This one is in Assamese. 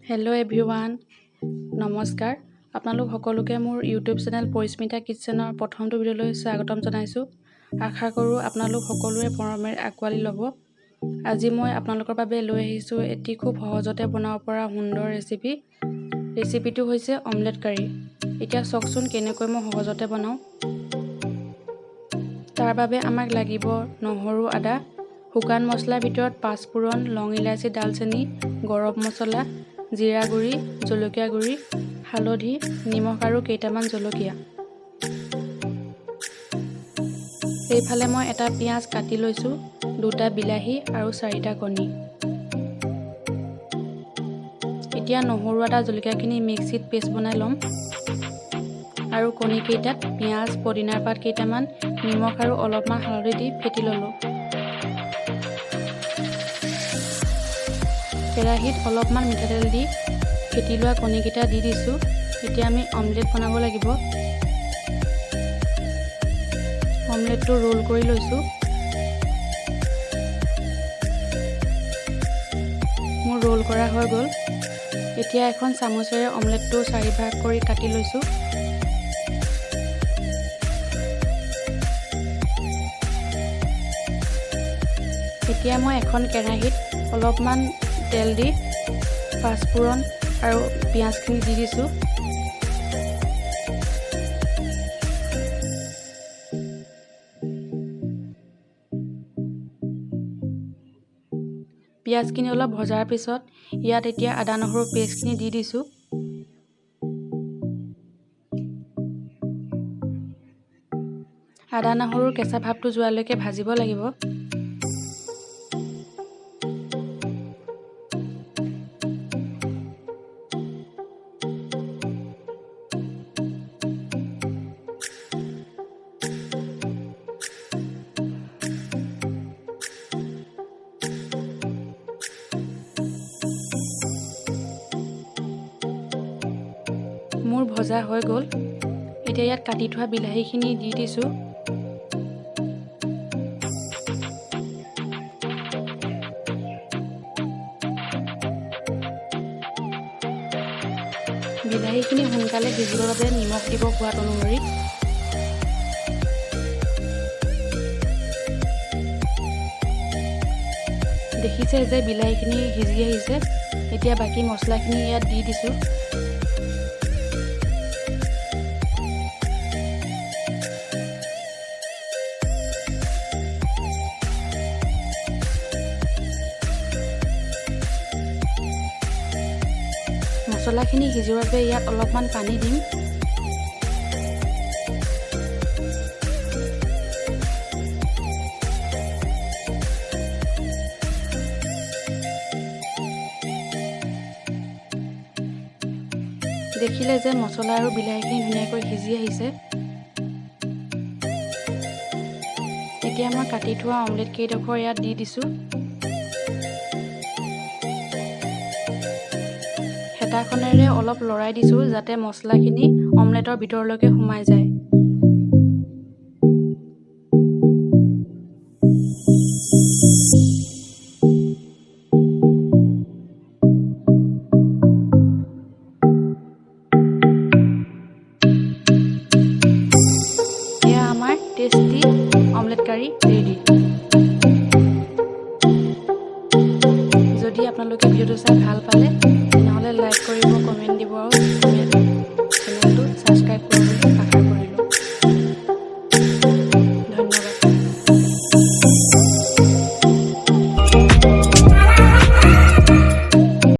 হেল্ল' এভৰিৱান, নমস্কাৰ। আপোনালোক সকলোকে মোৰ ইউটিউব চেনেল পৰিস্মিতা কিটচেনৰ প্ৰথমটো ভিডিঅ'লৈ স্বাগতম জনাইছোঁ। আশা কৰোঁ আপোনালোক সকলোৱে মৰমেৰে আঁকোৱালি ল'ব। আজি মই আপোনালোকৰ বাবে লৈ আহিছোঁ এটি খুব সহজতে বনাব পৰা সুন্দৰ ৰেচিপি। ৰেচিপিটো হৈছে অমলেট কাৰী। এতিয়া চাওকচোন কেনেকৈ মই সহজতে বনাওঁ। তাৰ বাবে আমাক লাগিব নহৰু, আদা, শুকান মছলাৰ ভিতৰত পাঁচফোৰণ, লং ইলাচি, ডালচেনি, গৰম মছলা, জিৰা গুড়ি, জলকীয়া গুড়ি, হালধি, নিমখ আৰু কেইটামান জলকীয়া। এইফালে মই এটা পিঁয়াজ কাটি লৈছোঁ, দুটা বিলাহী আৰু 4টা কণী। এতিয়া নহৰু, আদা, জলকীয়াখিনি মিক্সিত পেষ্ট বনাই ল'ম আৰু কণীকেইটাত পিঁয়াজ, পদিনাৰ পাত কেইটামান, নিমখ আৰু অলপমান হালধি দি ফেটি ল'লোঁ। কেৰাহীত অলপমান মিঠাতেল দি ফেটি লোৱা কণীকেইটা দি দিছোঁ। এতিয়া আমি অমলেট বনাব লাগিব। অমলেটটো ৰোল কৰি লৈছোঁ। মোৰ ৰোল কৰা হৈ গ'ল। এতিয়া এখন চামুচেৰে অমলেটটো 4 ভাগ কৰি কাটি লৈছোঁ। এতিয়া মই এখন কেৰাহীত অলপমান তেল দি পাঁচফোৰণ আৰু পিঁয়াজখিনি দি দিছোঁ। পিঁয়াজখিনি অলপ ভজাৰ পিছত ইয়াত এতিয়া আদা নহৰু পেষ্টখিনি দি দিছোঁ। আদা নহৰুৰ কেঁচা ভাৱটো যোৱালৈকে ভাজিব লাগিব। মোৰ ভজা হৈ গ'ল। এতিয়া ইয়াত কাটি থোৱা বিলাহীখিনি দি দিছোঁ। বিলাহীখিনি সোনকালে সিজিবৰ বাবে নিমখ দিব সোৱাদ অনুসৰি। দেখিছে যে বিলাহীখিনি সিজি আহিছে। এতিয়া বাকী মছলাখিনি ইয়াত দি দিছোঁ। মছলাখিনি সিজোৱাৰ বাবে ইয়াত অলপমান পানী দিম। দেখিলে যে মছলা আৰু বিলাহীখিনি ধুনীয়াকৈ সিজি আহিছে। এতিয়া মই কাটি থোৱা অমলেট কেইডোখৰ ইয়াত দি দিছোঁ। হেতাখনেৰে অলপ লৰাই দিছোঁ যাতে মছলাখিনি অমলেটৰ ভিতৰলৈকে সোমাই যায়। এয়া আমাৰ টেষ্টি অমলেট কাৰী ৰেডি। যদি আপোনালোকে ভিডিঅ'টো চাই ভাল পালে তেনেহ'লে লাইক কৰিব, কমেণ্ট দিব আৰু